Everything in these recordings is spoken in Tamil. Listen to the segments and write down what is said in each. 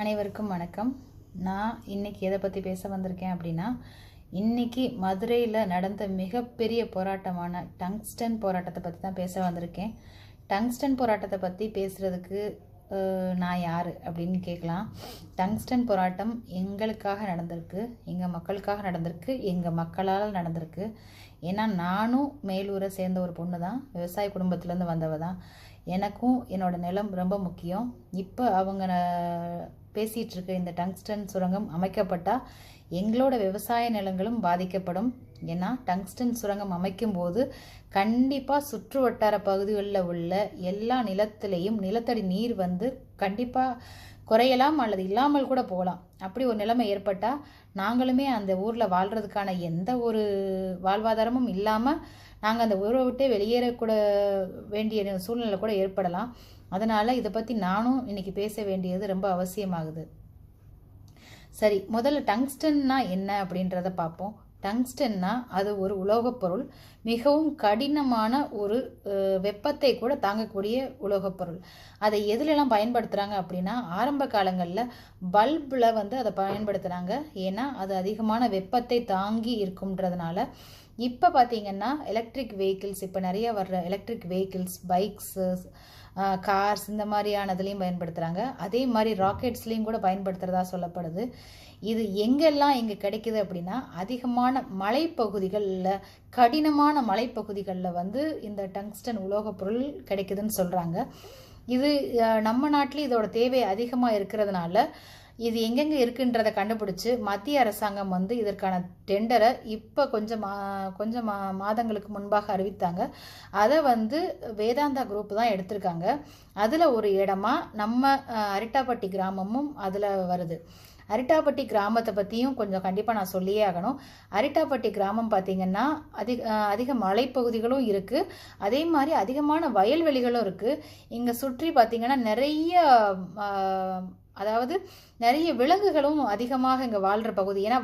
அனைவருக்கும் வணக்கம். நான் இன்னைக்கு எதை பற்றி பேச வந்திருக்கேன் அப்படின்னா, இன்னைக்கு மதுரையில் நடந்த மிகப்பெரிய போராட்டமான டங்ஸ்டன் போராட்டத்தை பற்றி தான் பேச வந்திருக்கேன். டங்ஸ்டன் போராட்டத்தை பற்றி பேசுகிறதுக்கு நான் யார் அப்படின்னு கேட்கலாம். டங்ஸ்டன் போராட்டம் எங்களுக்காக நடந்திருக்கு, எங்கள் மக்களுக்காக நடந்திருக்கு, எங்கள் மக்களால் நடந்திருக்கு. ஏன்னா நானும் மேலூரை சேர்ந்த ஒரு பொண்ணு தான், விவசாய குடும்பத்துலேருந்து வந்தவ தான். எனக்கும் என்னோட நிலம் ரொம்ப முக்கியம். இப்போ அவங்க பேசிகிட்டு இருக்க இந்த டங்ஸ்டன் சுரங்கம் அமைக்கப்பட்டால் எங்களோட விவசாய நிலங்களும் பாதிக்கப்படும். ஏன்னா டங்ஸ்டன் சுரங்கம் அமைக்கும் போது கண்டிப்பாக சுற்று வட்டார பகுதிகளில் உள்ள எல்லா நிலத்திலையும் நிலத்தடி நீர் கண்டிப்பாக குறையலாம் அல்லது இல்லாமல் கூட போகலாம். அப்படி ஒரு நிலைமை ஏற்பட்டால் நாங்களுமே அந்த ஊரில் வாழ்கிறதுக்கான எந்த ஒரு வாழ்வாதாரமும் இல்லாமல் நாங்கள் அந்த ஊரை விட்டே வெளியேறக்கூட வேண்டிய சூழ்நிலை கூட ஏற்படலாம். அதனால் இதை பற்றி நானும் இன்னைக்கு பேச வேண்டியது ரொம்ப அவசியமாகுது. சரி, முதல்ல டங்ஸ்டன்னா என்ன அப்படின்றத பார்ப்போம். டங்ஸ்டன்னா அது ஒரு உலோகப் பொருள், மிகவும் கடினமான ஒரு வெப்பத்தை கூட தாங்கக்கூடிய உலோகப் பொருள். அதை எதுலெல்லாம் பயன்படுத்துகிறாங்க அப்படின்னா, ஆரம்ப காலங்களில் பல்பில் அதை பயன்படுத்துகிறாங்க. ஏன்னா அது அதிகமான வெப்பத்தை தாங்கி இருக்கும்ன்றதுனால. இப்போ பார்த்தீங்கன்னா எலக்ட்ரிக் வெஹிக்கிள்ஸ், இப்போ நிறைய வர்ற எலக்ட்ரிக் வெஹிக்கிள்ஸ், பைக்ஸு, கார்ஸ், இந்த மாதிரியானதுலேயும் பயன்படுத்துகிறாங்க. அதே மாதிரி ராக்கெட்ஸ்லேயும் கூட பயன்படுத்துகிறதா சொல்லப்படுது. இது எங்கெல்லாம் இங்கே கிடைக்குது அப்படின்னா, அதிகமான மலைப்பகுதிகளில், கடினமான மலைப்பகுதிகளில் இந்த டங்ஸ்டன் உலோகப் பொருள் கிடைக்குதுன்னு சொல்கிறாங்க. இது நம்ம நாட்டில் இதோட தேவை அதிகமாக இருக்கிறதுனால இது எங்கெங்கே இருக்குன்றதை கண்டுபிடிச்சி மத்திய அரசாங்கம் இதற்கான டெண்டரை இப்போ கொஞ்சம் மாதங்களுக்கு முன்பாக அறிவித்தாங்க. அதை வேதாந்தா குரூப் தான் எடுத்திருக்காங்க. அதில் ஒரு இடமா நம்ம அரிட்டாப்பட்டி கிராமமும் அதில் வருது. அரிட்டாப்பட்டி கிராமத்தை பற்றியும் கொஞ்சம் கண்டிப்பாக நான் சொல்லியே ஆகணும். அரிட்டாப்பட்டி கிராமம் பார்த்திங்கன்னா அதிக மலைப்பகுதிகளும் இருக்குது, அதே மாதிரி அதிகமான வயல்வெளிகளும் இருக்குது. இங்கே சுற்றி பார்த்திங்கன்னா நிறைய விலங்குகளும் அதிகமாக இங்கே வாழ்கிற பகுதி. ஏன்னா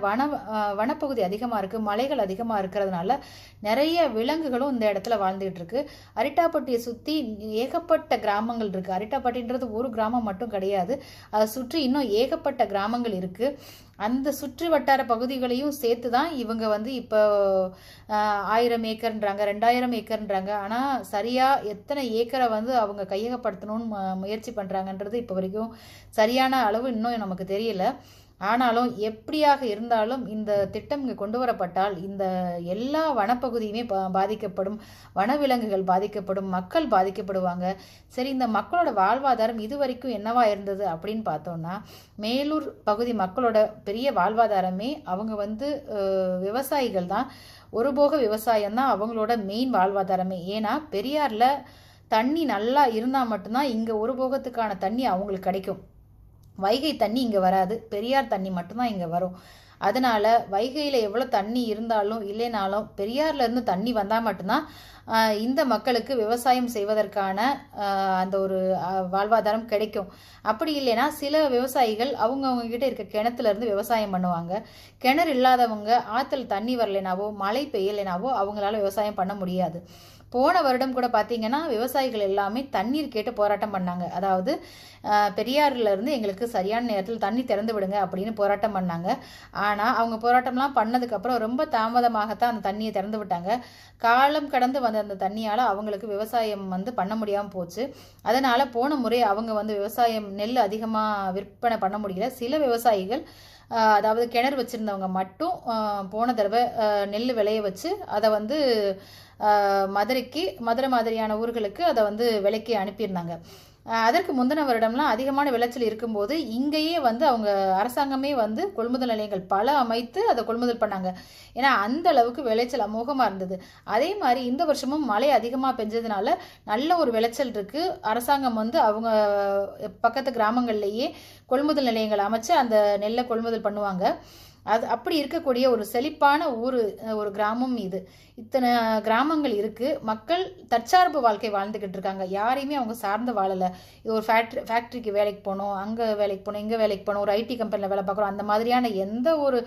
வனப்பகுதி அதிகமாக இருக்குது, மலைகள் அதிகமாக இருக்கிறதுனால நிறைய விலங்குகளும் இந்த இடத்துல வாழ்ந்துகிட்டு இருக்கு. அரிட்டாப்பட்டியை சுற்றி ஏகப்பட்ட கிராமங்கள் இருக்குது. அரிட்டாப்பட்டின்றது ஒரு கிராமம் மட்டும் கிடையாது, அதை சுற்றி இன்னும் ஏகப்பட்ட கிராமங்கள் இருக்குது. அந்த சுற்று வட்டார பகுதிகளையும் சேர்த்து தான் இவங்க இப்போ 1000 ஏக்கர்ன்றாங்க, 2000 ஏக்கர்ன்றாங்க. ஆனால் சரியாக எத்தனை ஏக்கரை அவங்க கையகப்படுத்தணும்னு முயற்சி பண்ணுறாங்கன்றது இப்போ வரைக்கும் சரியான அளவு இன்னும் நமக்கு தெரியல. ஆனாலும் எப்படியாக இருந்தாலும் இந்த திட்டம் இங்கே கொண்டு வரப்பட்டால் இந்த எல்லா வனப்பகுதியுமே பாதிக்கப்படும், வனவிலங்குகள் பாதிக்கப்படும், மக்கள் பாதிக்கப்படுவாங்க. சரி, இந்த மக்களோட வாழ்வாதாரம் இது வரைக்கும் என்னவா இருந்தது அப்படின்னு பார்த்தோம்னா, மேலூர் பகுதி மக்களோட பெரிய வாழ்வாதாரமே அவங்க விவசாயிகள் தான். ஒரு போக விவசாயம் தான் அவங்களோட மெயின் வாழ்வாதாரமே. ஏன்னா பெரியாரில் தண்ணி நல்லா இருந்தால் மட்டும்தான் இங்கே ஒரு போகத்துக்கான தண்ணி அவங்களுக்கு கிடைக்கும். வைகை தண்ணி இங்கே வராது, பெரியார் தண்ணி மட்டும்தான் இங்கே வரும். அதனால் வைகையில் எவ்வளோ தண்ணி இருந்தாலும் இல்லைனாலும் பெரியார்லேருந்து தண்ணி வந்தால் மட்டும்தான் இந்த மக்களுக்கு விவசாயம் செய்வதற்கான அந்த ஒரு வாழ்வாதாரம் கிடைக்கும். அப்படி இல்லைன்னா சில விவசாயிகள் அவங்கக்கிட்ட இருக்க கிணத்துலேருந்து விவசாயம் பண்ணுவாங்க. கிணறு இல்லாதவங்க ஆற்றுல தண்ணி வரலைனாவோ மழை பெய்யலைனாவோ அவங்களால விவசாயம் பண்ண முடியாது. போன வருடம் கூட பார்த்தீங்கன்னா விவசாயிகள் எல்லாமே தண்ணீர் கேட்டு போராட்டம் பண்ணாங்க. அதாவது பெரியாறுலேருந்து எங்களுக்கு சரியான நேரத்தில் தண்ணி திறந்து விடுங்க அப்படின்னு போராட்டம் பண்ணாங்க. ஆனால் அவங்க போராட்டம்லாம் பண்ணதுக்கப்புறம் ரொம்ப தாமதமாகத்தான் அந்த தண்ணியை திறந்து விட்டாங்க. காலம் கடந்து வந்த அந்த தண்ணியால் அவங்களுக்கு விவசாயம் பண்ண முடியாமல் போச்சு. அதனால் போன முறை அவங்க விவசாயம் நெல் அதிகமாக விற்பனை பண்ண முடியல. சில விவசாயிகள், அதாவது கிணறு வச்சுருந்தவங்க மட்டும் போன தடவை நெல் விளைய வச்சு அதை மதுரை மாதிரியான ஊர்களுக்கு அதை விலைக்கு அனுப்பியிருந்தாங்க. அதற்கு முந்தின வருடம்லாம் அதிகமான விளைச்சல் இருக்கும்போது இங்கேயே அவங்க அரசாங்கமே கொள்முதல் நிலையங்கள் பல அமைத்து அதை கொள்முதல் பண்ணாங்க. ஏன்னா அந்த அளவுக்கு விளைச்சல் அமோகமாக இருந்தது. அதே மாதிரி இந்த வருஷமும் மழை அதிகமாக பெஞ்சதுனால நல்ல ஒரு விளைச்சல் இருக்குது. அரசாங்கம் அவங்க பக்கத்து கிராமங்கள்லேயே கொள்முதல் நிலையங்கள் அமைச்சு அந்த நெல்லை கொள்முதல் பண்ணுவாங்க. அது அப்படி இருக்கக்கூடிய ஒரு செழிப்பான ஒரு கிராமம் இது. இத்தனை கிராமங்கள் இருக்குது. மக்கள் தற்சார்பு வாழ்க்கை வாழ்ந்துக்கிட்டு இருக்காங்க. யாரையுமே அவங்க சார்ந்து வாழலை. இது ஒரு ஃபேக்ட்ரிக்கு வேலைக்கு போகணும், அங்கே வேலைக்கு போகணும், இங்கே வேலைக்கு போகணும், ஒரு ஐடி கம்பெனியில் வேலை பார்க்குறோம், அந்த மாதிரியான எந்த ஒரு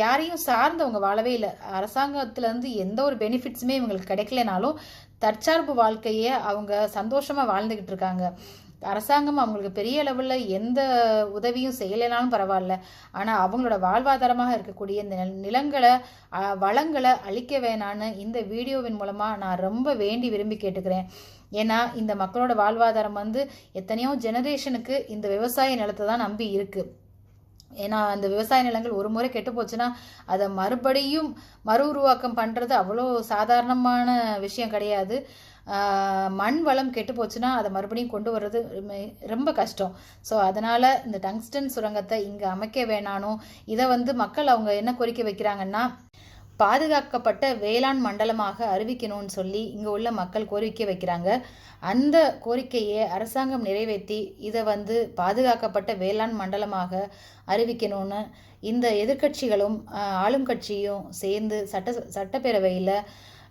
யாரையும் சார்ந்தவங்க வாழவே இல்லை. அரசாங்கத்துலேருந்து எந்த ஒரு பெனிஃபிட்ஸுமே இவங்களுக்கு கிடைக்கலனாலும் தற்சார்பு வாழ்க்கையை அவங்க சந்தோஷமாக வாழ்ந்துக்கிட்டு இருக்காங்க. அரசாங்கம் அவங்களுக்கு பெரிய லெவலில் எந்த உதவியும் செய்யலைனாலும் பரவாயில்ல, ஆனால் அவங்களோட வாழ்வாதாரமாக இருக்கக்கூடிய இந்த நிலங்களை வளங்களை அழிக்க வேணான்னு இந்த வீடியோவின் மூலமாக நான் ரொம்ப வேண்டி விரும்பி கேட்டுக்கிறேன். ஏன்னா இந்த மக்களோட வாழ்வாதாரம் எத்தனையோ ஜெனரேஷனுக்கு இந்த விவசாய நிலத்தை தான் நம்பி இருக்குது. ஏன்னா அந்த விவசாய நிலங்கள் ஒரு முறை கெட்டு போச்சுன்னா அதை மறுபடியும் மறு உருவாக்கம் பண்ணுறது அவ்வளோ சாதாரணமான விஷயம் கிடையாது. மண் வளம் கெட்டு போச்சுன்னா அதை மறுபடியும் கொண்டு வர்றது ரொம்ப கஷ்டம். ஸோ அதனால் இந்த டங்ஸ்டன் சுரங்கத்தை இங்கே அமைக்க வேணானோ, இதை மக்கள் அவங்க என்ன கோரிக்கை வைக்கிறாங்கன்னா, பாதுகாக்கப்பட்ட வேளாண் மண்டலமாக அறிவிக்கணும்னு சொல்லி இங்கே உள்ள மக்கள் கோரிக்கை வைக்கிறாங்க. அந்த கோரிக்கையை அரசாங்கம் நிறைவேற்றி இதை பாதுகாக்கப்பட்ட வேளாண் மண்டலமாக அறிவிக்கணும்னு இந்த எதிர்க்கட்சிகளும் ஆளும் கட்சியும் சேர்ந்து சட்டப்பேரவையில்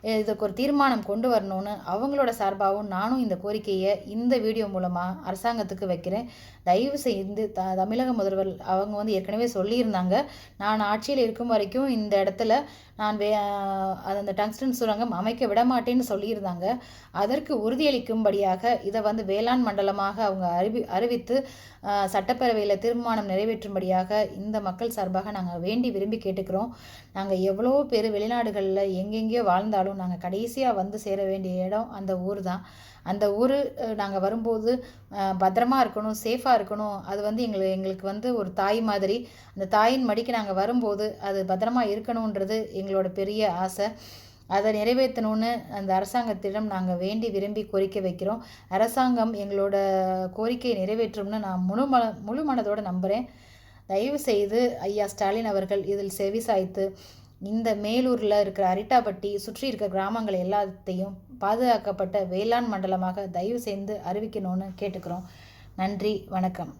இதுக்கு ஒரு தீர்மானம் கொண்டு வரணும்னு அவங்களோட சார்பாகவும் நானும் இந்த கோரிக்கையை இந்த வீடியோ மூலமாக அரசாங்கத்துக்கு வைக்கிறேன். தயவு செய்து தமிழக முதல்வர் அவங்க ஏற்கனவே சொல்லியிருந்தாங்க, நான் ஆட்சியில் இருக்கும் வரைக்கும் இந்த இடத்துல நான் அந்த டங்ஸ்டன் சுரங்கம் அமைக்க விட மாட்டேன்னு சொல்லியிருந்தாங்க. அதற்கு உறுதியளிக்கும்படியாக இதை வேளாண் மண்டலமாக அவங்க அறிவித்து சட்டப்பேரவையில் தீர்மானம் நிறைவேற்றும்படியாக இந்த மக்கள் சார்பாக நாங்கள் வேண்டி விரும்பி கேட்டுக்கிறோம். நாங்கள் எவ்வளோ பேர் வெளிநாடுகளில் எங்கெங்கேயோ வாழ்ந்தாலும் நாங்கள் கடைசியாக சேர வேண்டிய இடம் அந்த ஊர் தான். அந்த ஊர் நாங்கள் வரும்போது பத்திரமா இருக்கணும், சேஃபாக இருக்கணும். அது எங்களுக்கு ஒரு தாய் மாதிரி. அந்த தாயின் மடிக்கு நாங்கள் வரும்போது அது பத்திரமா இருக்கணுன்றது எங்களோட பெரிய ஆசை. அதை நிறைவேற்றணும்னு அந்த அரசாங்கத்திடம் நாங்கள் வேண்டி விரும்பி கோரிக்கை வைக்கிறோம். அரசாங்கம் எங்களோட கோரிக்கையை நிறைவேற்றும்னு நான் முழு மனதோடு நம்புகிறேன். தயவு செய்து ஐயா ஸ்டாலின் அவர்கள் இதில் செவி சாய்த்து இந்த மேலூரில் இருக்கிற அரிட்டாப்பட்டி சுற்றி இருக்கிற கிராமங்கள் எல்லாத்தையும் பாதுகாக்கப்பட்ட வேளாண் மண்டலமாக தயவு செய்து அறிவிக்கணும்னு கேட்டுக்கிறோம். நன்றி, வணக்கம்.